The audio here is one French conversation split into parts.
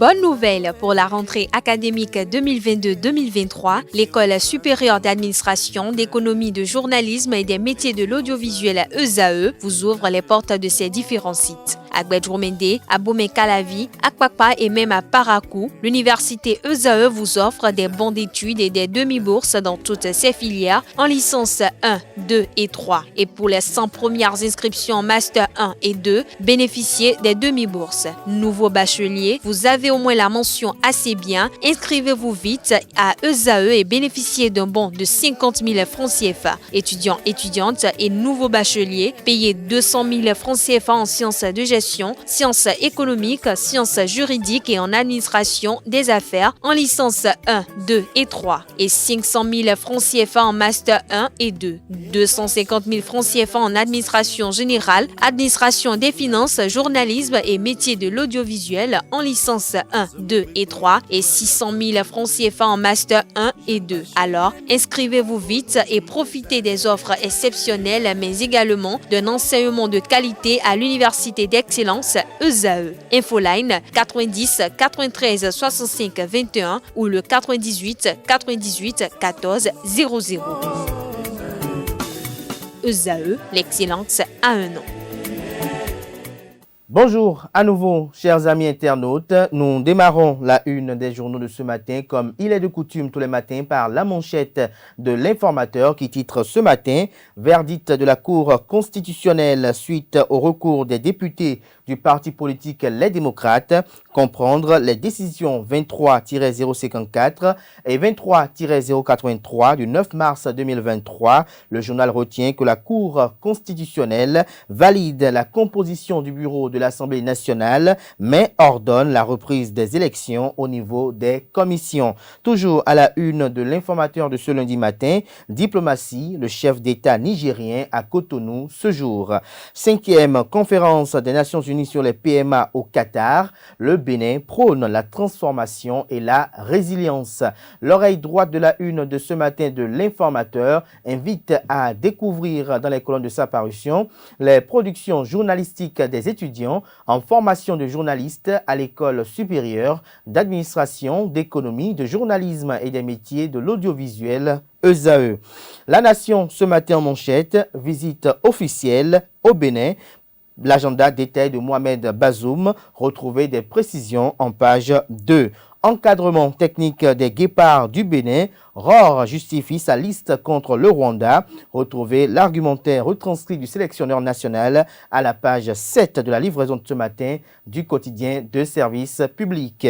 Bonne nouvelle pour la rentrée académique 2022-2023, l'École supérieure d'administration, d'économie, de journalisme et des métiers de l'audiovisuel ESAE vous ouvre les portes de ses différents sites. À Gbedjomende, à Bomé-Calavi, à Kpakpa et même à Parakou, l'université ESAE vous offre des bons d'études et des demi-bourses dans toutes ses filières en licence 1, 2 et 3. Et pour les 100 premières inscriptions en master 1 et 2, bénéficiez des demi-bourses. Nouveau bachelier, vous avez au moins la mention assez bien. Inscrivez-vous vite à ESAE et bénéficiez d'un bon de 50 000 francs CFA. Étudiants, étudiantes et nouveaux bacheliers, payez 200 000 francs CFA en sciences de gestion, sciences économiques, sciences juridiques et en administration des affaires en licence 1, 2 et 3 et 500 000 francs CFA en master 1 et 2, 250 000 francs CFA en administration générale, administration des finances, journalisme et métiers de l'audiovisuel en licence 1, 2 et 3 et 600 000 francs CFA en master 1 et 2. Alors, inscrivez-vous vite et profitez des offres exceptionnelles mais également d'un enseignement de qualité à l'université d'excellence ESAE. Infoline 90 93 65 21 ou le 98 98 14 00. ESAE, l'excellence a un nom. Bonjour à nouveau, chers amis internautes. Nous démarrons la une des journaux de ce matin, comme il est de coutume tous les matins, par la manchette de l'informateur qui titre ce matin « Verdict de la Cour constitutionnelle suite au recours des députés du parti politique Les Démocrates, comprendre les décisions 23-054 et 23-083 du 9 mars 2023. Le journal retient que la Cour constitutionnelle valide la composition du bureau de l'Assemblée nationale, mais ordonne la reprise des élections au niveau des commissions. Toujours à la une de l'informateur de ce lundi matin, diplomatie, le chef d'État nigérien à Cotonou ce jour. 5e conférence des Nations Unies sur les PMA au Qatar, le Bénin prône la transformation et la résilience. L'oreille droite de la une de ce matin de l'informateur invite à découvrir dans les colonnes de sa parution les productions journalistiques des étudiants en formation de journalistes à l'école supérieure d'administration, d'économie, de journalisme et des métiers de l'audiovisuel ESAE. La Nation ce matin en manchette, visite officielle au Bénin. L'agenda détail de Mohamed Bazoum, retrouver des précisions en page 2. Encadrement technique des guépards du Bénin, Rohr justifie sa liste contre le Rwanda. Retrouvez l'argumentaire retranscrit du sélectionneur national à la page 7 de la livraison de ce matin du quotidien de service public.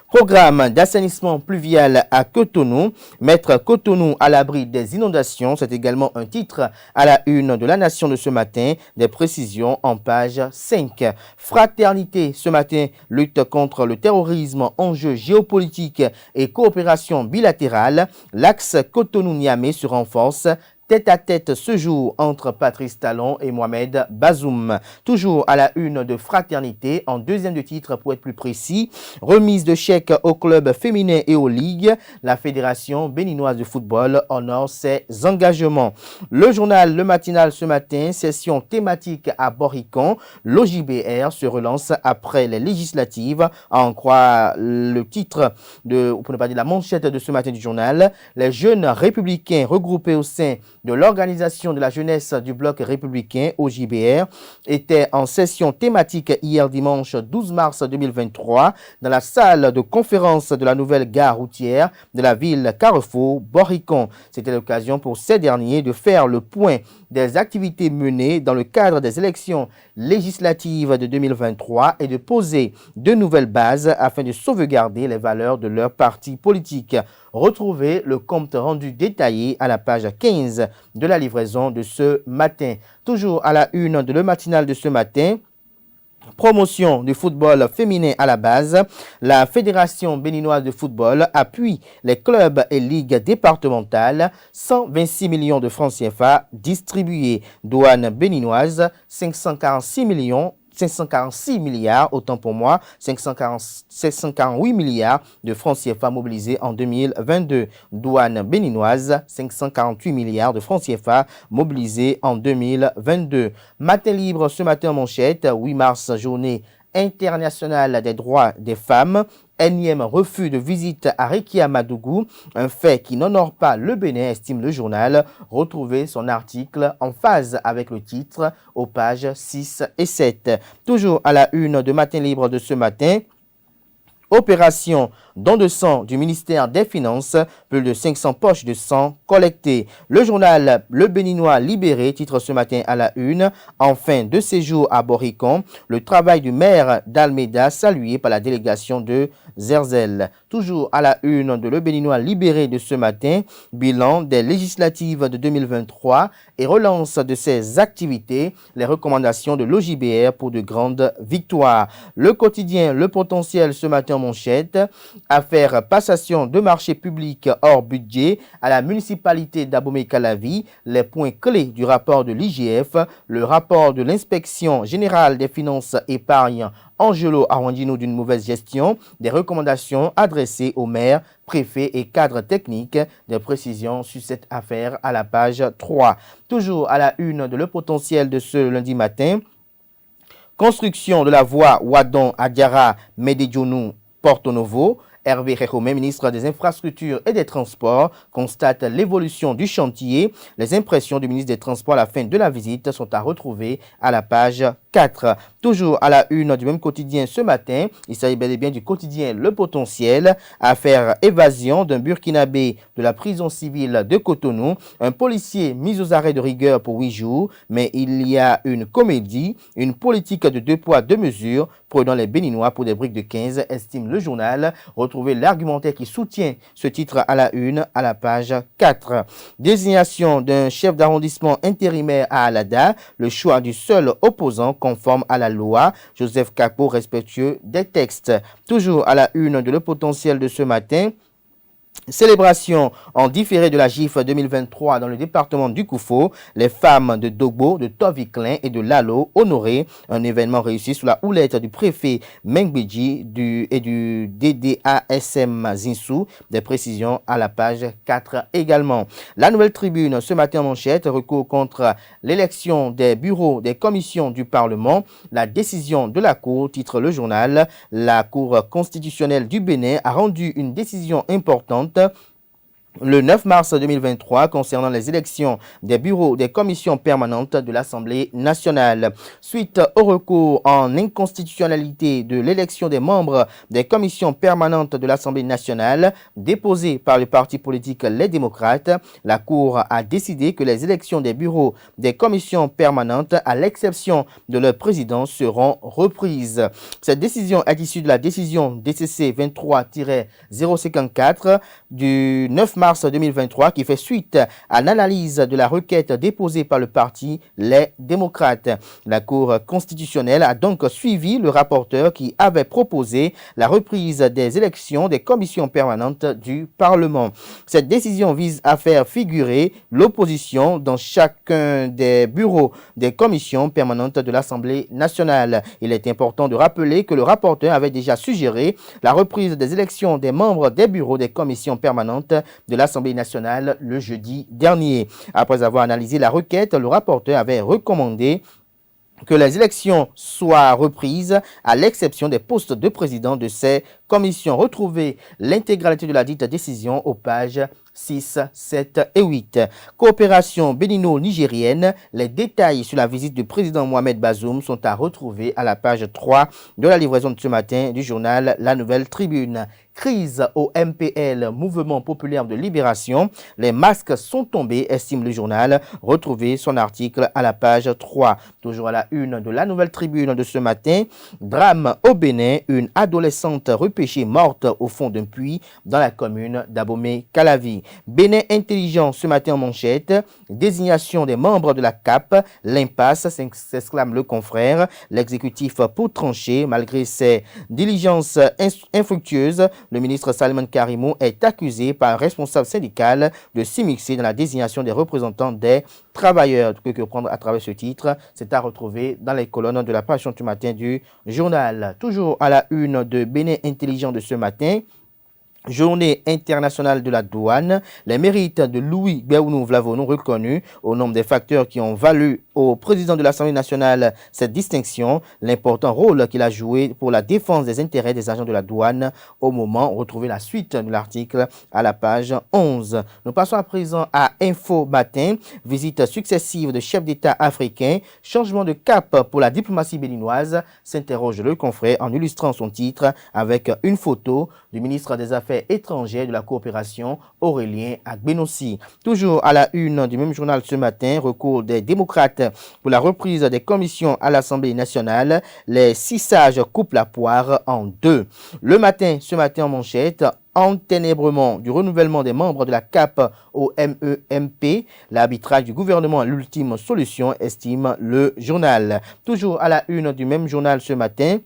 Programme d'assainissement pluvial à Cotonou, mettre Cotonou à l'abri des inondations, c'est également un titre à la une de la Nation de ce matin, des précisions en page 5. Fraternité ce matin, lutte contre le terrorisme, enjeux géopolitiques et coopération bilatérale, l'axe Cotonou-Niamey se renforce. Tête-à-tête ce jour entre Patrice Talon et Mohamed Bazoum. Toujours à la une de Fraternité, en deuxième de titre pour être plus précis, remise de chèques aux clubs féminins et aux ligues. La Fédération béninoise de football honore ses engagements. Le journal Le Matinal ce matin, session thématique à Boricon. L'OJBR se relance après les législatives. À en croire le titre pour ne pas dire la manchette de ce matin du journal. Les jeunes républicains regroupés au sein de l'Organisation de la jeunesse du bloc républicain, OJBR, était en session thématique hier dimanche 12 mars 2023 dans la salle de conférence de la nouvelle gare routière de la ville Carrefour, Boricon. C'était l'occasion pour ces derniers de faire le point des activités menées dans le cadre des élections législatives de 2023 et de poser de nouvelles bases afin de sauvegarder les valeurs de leur parti politique. Retrouvez le compte rendu détaillé à la page 15 de la livraison de ce matin. Toujours à la une de Le Matinal de ce matin, promotion du football féminin à la base, la Fédération béninoise de football appuie les clubs et ligues départementales, 126 millions de francs CFA distribués. Douane béninoise, 546 milliards, autant pour moi, 548 milliards de francs CFA mobilisés en 2022. Douane béninoise, 548 milliards de francs CFA mobilisés en 2022. Matin libre ce matin en manchette, 8 mars, journée internationale des droits des femmes. Énième refus de visite à Rekiamadougou, un fait qui n'honore pas le Bénin, estime le journal. Retrouvez son article en phase avec le titre aux pages 6 et 7. Toujours à la une de Matin Libre de ce matin. Opération don de sang du ministère des Finances, plus de 500 poches de sang collectées. Le journal Le Béninois Libéré titre ce matin à la une, en fin de séjour à Boricon, le travail du maire d'Almeida salué par la délégation de Zerzel. Toujours à la une de Le Béninois Libéré de ce matin, bilan des législatives de 2023 et relance de ses activités, les recommandations de l'OJBR pour de grandes victoires. Le quotidien Le Potentiel ce matin en manchette, affaire passation de marchés publics hors budget à la municipalité d'Abomey-Calavi, les points clés du rapport de l'IGF, le rapport de l'inspection générale des finances épargne Angelo Arwandino d'une mauvaise gestion, des recommandations adressées aux maires, préfets et cadres techniques, des précisions sur cette affaire à la page 3. Toujours à la une de Le Potentiel de ce lundi matin, construction de la voie Ouadon-Adiara-Médédionou-Porto Novo. Hervé Réhomé, ministre des Infrastructures et des Transports, constate l'évolution du chantier. Les impressions du ministre des Transports à la fin de la visite sont à retrouver à la page 4. Toujours à la une du même quotidien ce matin, il s'agit bel et bien du quotidien Le Potentiel, affaire évasion d'un Burkinabé de la prison civile de Cotonou, un policier mis aux arrêts de rigueur pour 8 jours, mais il y a une comédie, une politique de 2 poids 2 mesures, prenant les Béninois pour des briques de 15, estime le journal. Retrouvez l'argumentaire qui soutient ce titre à la une à la page 4. Désignation d'un chef d'arrondissement intérimaire à Alada, le choix du seul opposant conforme à la loi. Joseph Capo, respectueux des textes. Toujours à la une de Le Potentiel de ce matin. Célébration en différé de la GIF 2023 dans le département du Koufo, les femmes de Dogbo, de Toviklin et de Lalo honorées, un événement réussi sous la houlette du préfet Mengbedji et du DDASM Zinsou, des précisions à la page 4 également. La Nouvelle Tribune ce matin en manchette, recours contre l'élection des bureaux des commissions du Parlement, la décision de la Cour, titre le journal, la Cour constitutionnelle du Bénin a rendu une décision importante le 9 mars 2023 concernant les élections des bureaux des commissions permanentes de l'Assemblée nationale. Suite au recours en inconstitutionnalité de l'élection des membres des commissions permanentes de l'Assemblée nationale déposé par le parti politique Les Démocrates, la Cour a décidé que les élections des bureaux des commissions permanentes, à l'exception de leur président, seront reprises. Cette décision est issue de la décision DCC 23-054 du 9 mars 2023 qui fait suite à l'analyse de la requête déposée par le parti Les Démocrates. La Cour constitutionnelle a donc suivi le rapporteur qui avait proposé la reprise des élections des commissions permanentes du Parlement. Cette décision vise à faire figurer l'opposition dans chacun des bureaux des commissions permanentes de l'Assemblée nationale. Il est important de rappeler que le rapporteur avait déjà suggéré la reprise des élections des membres des bureaux des commissions permanentes de l'Assemblée nationale le jeudi dernier. Après avoir analysé la requête, le rapporteur avait recommandé que les élections soient reprises à l'exception des postes de président de ces commissions. Retrouvez l'intégralité de la dite décision aux pages 6, 7 et 8. Coopération bénino-nigérienne. Les détails sur la visite du président Mohamed Bazoum sont à retrouver à la page 3 de la livraison de ce matin du journal La Nouvelle Tribune. Crise au MPL, Mouvement populaire de libération. Les masques sont tombés, estime le journal. Retrouvez son article à la page 3. Toujours à la une de La Nouvelle Tribune de ce matin. Drame au Bénin, une adolescente repêchée morte au fond d'un puits dans la commune d'Abomey-Calavi. Bénin intelligent ce matin en manchette. Désignation des membres de la CAP. L'impasse, s'exclame le confrère. L'exécutif pour trancher malgré ses diligences infructueuses. Le ministre Salman Karimou est accusé par un responsable syndical de s'immiscer dans la désignation des représentants des travailleurs. Que prendre à travers ce titre, c'est à retrouver dans les colonnes de la page du matin du journal. Toujours à la une de Bénin intelligent de ce matin. Journée internationale de la douane, les mérites de Louis Béounou Vlavonou reconnus au nombre des facteurs qui ont valu au président de l'Assemblée nationale cette distinction, l'important rôle qu'il a joué pour la défense des intérêts des agents de la douane au moment. Retrouvez la suite de l'article à la page 11. Nous passons à présent à Info Matin, visite successive de chefs d'État africains, changement de cap pour la diplomatie béninoise, s'interroge le confrère en illustrant son titre avec une photo du ministre des Affaires étrangères de la coopération Aurélien Agbenossi. Toujours à la une du même journal ce matin, recours des démocrates pour la reprise des commissions à l'Assemblée nationale. Les 6 sages coupent la poire en deux. Ce matin en manchette, enténébrement du renouvellement des membres de la CAP au MEMP, l'arbitrage du gouvernement l'ultime solution, estime le journal. Toujours à la une du même journal ce matin,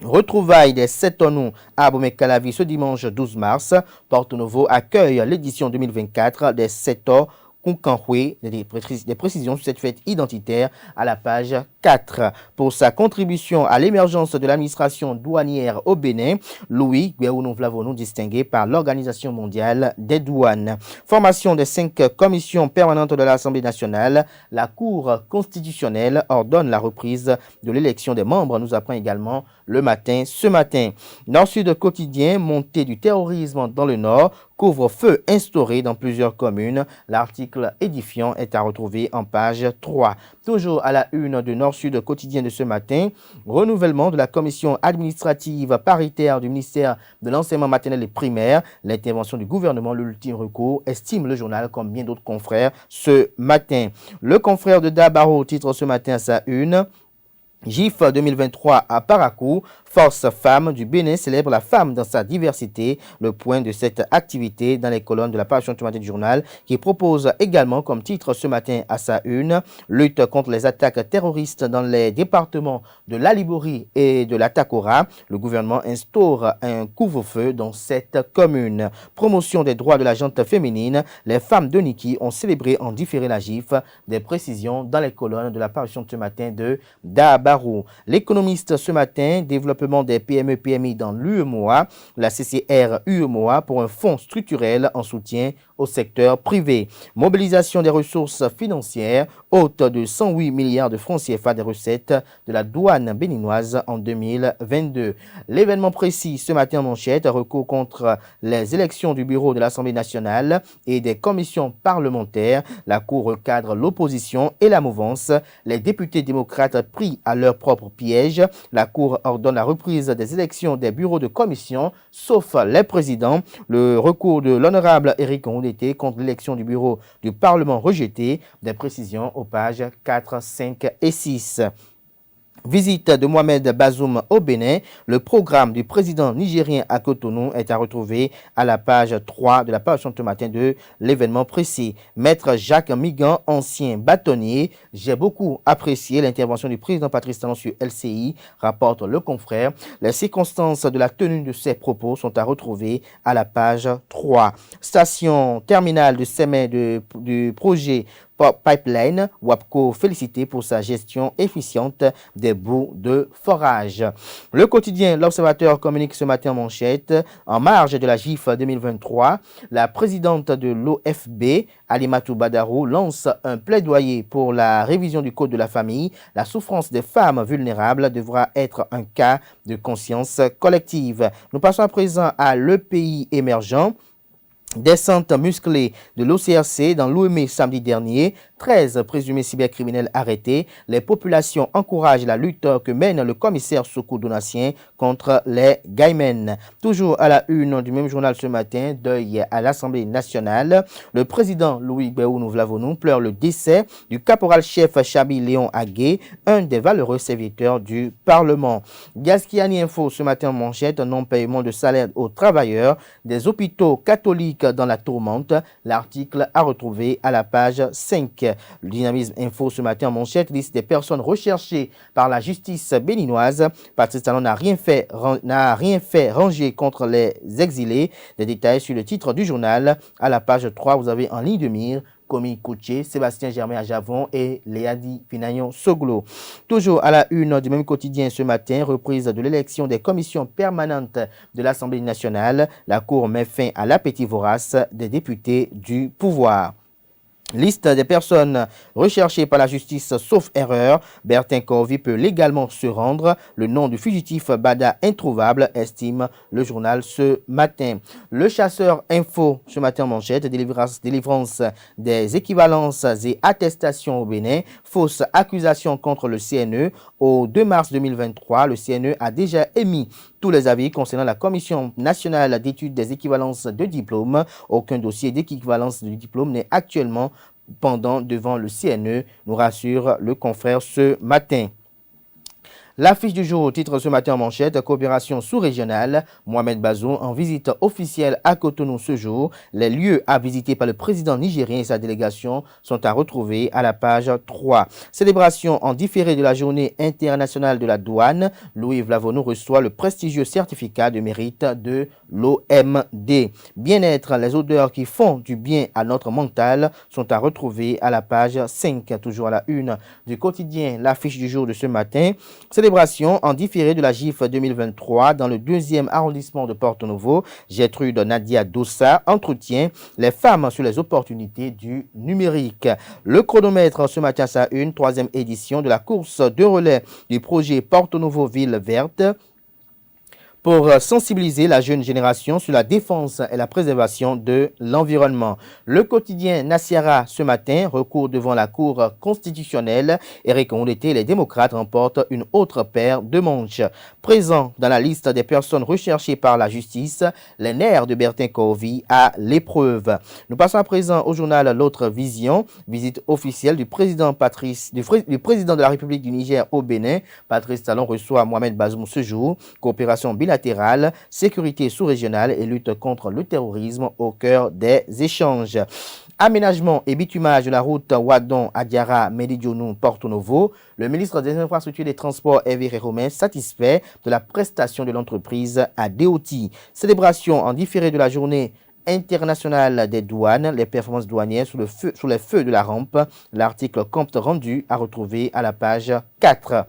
retrouvailles des 7 tonneaux à Abomey-Calavi ce dimanche 12 mars. Porto Novo accueille l'édition 2024 des 7 ans Kunkanhwe, des précisions sur cette fête identitaire à la page 4. Pour sa contribution à l'émergence de l'administration douanière au Bénin, Louis Béounou Vlavonou distingué par l'Organisation mondiale des douanes. Formation des 5 commissions permanentes de l'Assemblée nationale, la Cour constitutionnelle ordonne la reprise de l'élection des membres, nous apprend également le matin ce matin. Nord-Sud quotidien, montée du terrorisme dans le Nord, couvre-feu instauré dans plusieurs communes. L'article édifiant est à retrouver en page 3. Toujours à la une de Nord-Sud quotidien de ce matin, renouvellement de la commission administrative paritaire du ministère de l'enseignement maternel et primaire. L'intervention du gouvernement, l'ultime recours, estime le journal comme bien d'autres confrères ce matin. Le confrère de Dabaro titre ce matin à sa une. GIF 2023 à Parakou, Force Femmes du Bénin célèbre la femme dans sa diversité. Le point de cette activité dans les colonnes de la page du matin du journal qui propose également comme titre ce matin à sa une, lutte contre les attaques terroristes dans les départements de l'Alibori et de la Takora. Le gouvernement instaure un couvre-feu dans cette commune. Promotion des droits de la gente féminine. Les femmes de Niki ont célébré en différé la GIF. Des précisions dans les colonnes de la page ce matin de Daba. L'économiste ce matin, développement des PME-PMI dans l'UEMOA, la CCR-UEMOA pour un fonds structurel en soutien au secteur privé. Mobilisation des ressources financières, haute de 108 milliards de francs CFA des recettes de la douane béninoise en 2022. L'événement précis ce matin en manchette, recours contre les élections du bureau de l'Assemblée nationale et des commissions parlementaires. La Cour recadre l'opposition et la mouvance. Les députés démocrates pris à leur propre piège. La Cour ordonne la reprise des élections des bureaux de commission, sauf les présidents. Le recours de l'honorable Éric Ondété contre l'élection du bureau du Parlement rejeté. Des précisions aux pages 4, 5 et 6. Visite de Mohamed Bazoum au Bénin. Le programme du président nigérien à Cotonou est à retrouver à la page 3 de la page ce matin de l'événement précis. Maître Jacques Migan, ancien bâtonnier. J'ai beaucoup apprécié l'intervention du président Patrice Talon sur LCI, rapporte le confrère. Les circonstances de la tenue de ses propos sont à retrouver à la page 3. Station terminale de sommet du projet Pipeline, WAPCO félicité pour sa gestion efficiente des bouts de forage. Le quotidien L'Observateur communique ce matin en manchette. En marge de la GIF 2023, la présidente de l'OFB, Alimatou Badarou, lance un plaidoyer pour la révision du Code de la famille. La souffrance des femmes vulnérables devra être un cas de conscience collective. Nous passons à présent à Le Pays émergent. Descente musclée de l'OCRC dans l'OME samedi dernier, 13 présumés cybercriminels arrêtés. Les populations encouragent la lutte que mène le commissaire Sokou Donatien contre les Gaimen. Toujours à la une du même journal ce matin, deuil à l'Assemblée nationale. Le président Louis Béounou Vlavonou pleure le décès du caporal-chef Chabi Léon Agué, un des valeureux serviteurs du Parlement. Gaskiani Info ce matin en manchette, non-paiement de salaire aux travailleurs des hôpitaux catholiques dans la tourmente. L'article à retrouver à la page 5. Le Dynamisme Info ce matin en manchette, liste des personnes recherchées par la justice béninoise. Patrice Talon n'a rien fait ranger contre les exilés. Des détails sur le titre du journal. À la page 3, vous avez en ligne de mire Komi Kouché, Sébastien Germain à Javon et Léadi Finayon Soglo. Toujours à la une du même quotidien ce matin, reprise de l'élection des commissions permanentes de l'Assemblée nationale. La Cour met fin à l'appétit vorace des députés du pouvoir. Liste des personnes recherchées par la justice sauf erreur. Bertin Corvi peut légalement se rendre. Le nom du fugitif Bada introuvable, estime le journal ce matin. Le chasseur info ce matin en manchette, délivrance des équivalences et attestations au Bénin. Fausse accusation contre le CNE. Au 2 mars 2023, le CNE a déjà émis tous les avis concernant la Commission nationale d'études des équivalences de diplômes. Aucun dossier d'équivalence de diplôme n'est actuellement pendant devant le CNE, nous rassure le confrère ce matin. L'affiche du jour, titre ce matin en manchette, coopération sous-régionale. Mohamed Bazoum en visite officielle à Cotonou ce jour. Les lieux à visiter par le président nigérien et sa délégation sont à retrouver à la page 3. Célébration en différé de la journée internationale de la douane. Louis Vlavonou reçoit le prestigieux certificat de mérite de l'OMD. Bien-être, les odeurs qui font du bien à notre mental sont à retrouver à la page 5. Toujours à la une du quotidien, l'affiche du jour de ce matin. Célébration en différé de la GIF 2023 dans le 2e arrondissement de Porto-Novo. Gertrude Nadia Dossa entretient les femmes sur les opportunités du numérique. Le chronomètre ce matin, sa une, 3e édition de la course de relais du projet Porto-Novo Ville Verte, pour sensibiliser la jeune génération sur la défense et la préservation de l'environnement. Le quotidien Nassiara ce matin, recours devant la Cour constitutionnelle. Éric Ondete et les démocrates remportent une autre paire de manches. Présent dans la liste des personnes recherchées par la justice, les nerfs de Bertin Corvi à l'épreuve. Nous passons à présent au journal L'Autre Vision, visite officielle du président du président de la République du Niger au Bénin. Patrice Talon reçoit Mohamed Bazoum ce jour. Coopération bilatérale, sécurité sous-régionale et lutte contre le terrorisme au cœur des échanges. Aménagement et bitumage de la route Wadon, Adiara, Médidionou, Porto Novo. Le ministre des Infrastructures et des Transports, Hervé Romain, satisfait de la prestation de l'entreprise à Deoti. Célébration en différé de la journée internationale des douanes, les performances douanières sous les feux de la rampe. L'article compte rendu à retrouver à la page 4.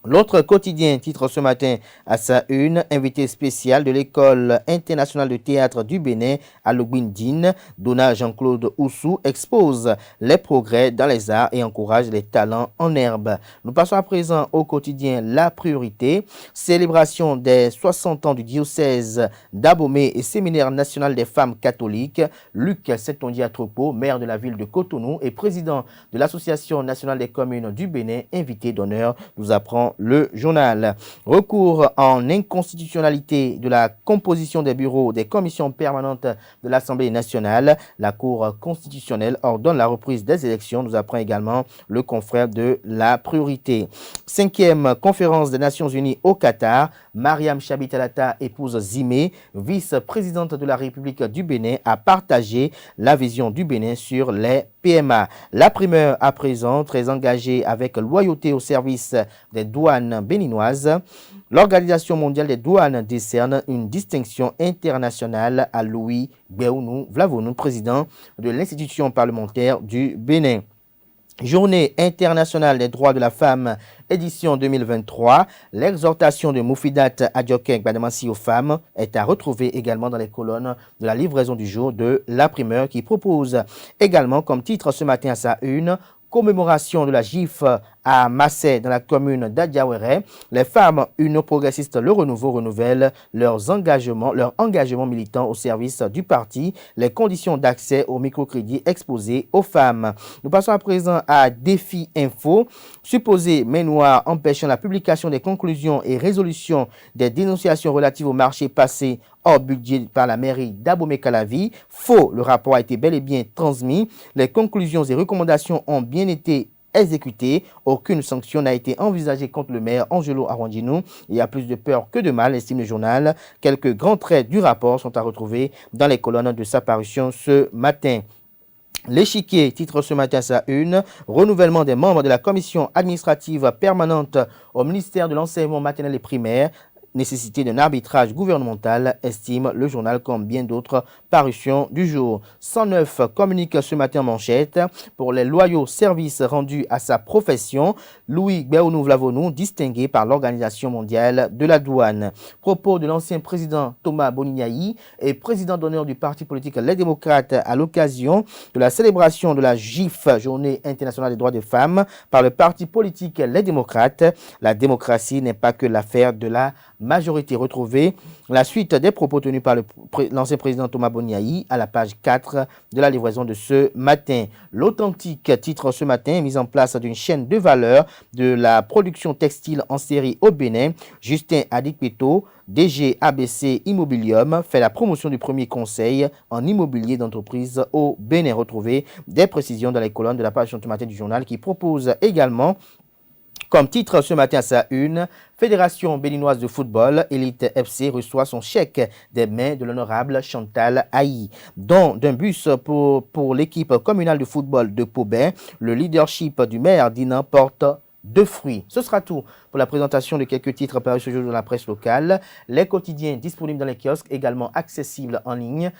L'autre quotidien titre ce matin à sa une, invité spécial de l'École internationale de théâtre du Bénin à Logbindine, Dona Jean-Claude Oussou expose les progrès dans les arts et encourage les talents en herbe. Nous passons à présent au quotidien La Priorité, célébration des 60 ans du diocèse d'Abomey et séminaire national des femmes catholiques. Luc Saint-Ondier-Atrepo, maire de la ville de Cotonou et président de l'Association nationale des communes du Bénin, invité d'honneur, nous apprend le journal. Recours en inconstitutionnalité de la composition des bureaux des commissions permanentes de l'Assemblée nationale. La Cour constitutionnelle ordonne la reprise des élections, nous apprend également le confrère de La Priorité. 5e conférence des Nations Unies au Qatar. Mariam Chabitalata, épouse Zimé, vice-présidente de la République du Bénin, a partagé la vision du Bénin sur les PMA. La primeur à présent, très engagée avec loyauté au service des douanes béninoises. L'Organisation mondiale des douanes décerne une distinction internationale à Louis Béounou Vlavonou, président de l'institution parlementaire du Bénin. Journée internationale des droits de la femme, édition 2023. L'exhortation de Moufidat Adjokeng Badamassi aux femmes est à retrouver également dans les colonnes de la livraison du jour de La Primeur, qui propose également comme titre ce matin à sa une, commémoration de la GIF à Massé dans la commune d'Adiawere. Les femmes uno progressistes Le Renouveau renouvellent leur engagement militant au service du parti, les conditions d'accès au microcrédit exposées aux femmes. Nous passons à présent à Défi Info. Supposé main noire empêchant la publication des conclusions et résolutions des dénonciations relatives au marché passé hors budget par la mairie d'Abomey-Calavi. Faux, le rapport a été bel et bien transmis. Les conclusions et recommandations ont bien été exécutées. Aucune sanction n'a été envisagée contre le maire Angelo Arwandinou. Il y a plus de peur que de mal, estime le journal. Quelques grands traits du rapport sont à retrouver dans les colonnes de sa parution ce matin. L'échiquier titre ce matin sa une, renouvellement des membres de la commission administrative permanente au ministère de l'enseignement maternel et primaire. nécessité d'un arbitrage gouvernemental, estime le journal comme bien d'autres parutions du jour. 109 communique ce matin en manchette pour les loyaux services rendus à sa profession. Louis Béounou-Vlavonou, distingué par l'Organisation mondiale de la douane. Propos de l'ancien président Thomas Boniaï et président d'honneur du parti politique Les Démocrates à l'occasion de la célébration de la JIF, Journée internationale des droits des femmes, par le parti politique Les Démocrates. La démocratie n'est pas que l'affaire de la majorité. Retrouvée la suite des propos tenus par l'ancien président Thomas Boniaï à la page 4 de la livraison de ce matin. L'Authentique titre ce matin: mise en place d'une chaîne de valeur de la production textile en série au Bénin. Justin Adikpeto, DG ABC Immobilium, fait la promotion du premier conseil en immobilier d'entreprise au Bénin. Retrouvé des précisions dans les colonnes de la page ce matin du journal, qui propose également comme titre ce matin à sa une: Fédération béninoise de football, Elite FC reçoit son chèque des mains de l'honorable Chantal Haï. Don d'un bus pour l'équipe communale de football de Paubin, le leadership du maire Dinan porte de fruits. Ce sera tout pour la présentation de quelques titres parus ce jour dans la presse locale. Les quotidiens disponibles dans les kiosques, également accessibles en ligne.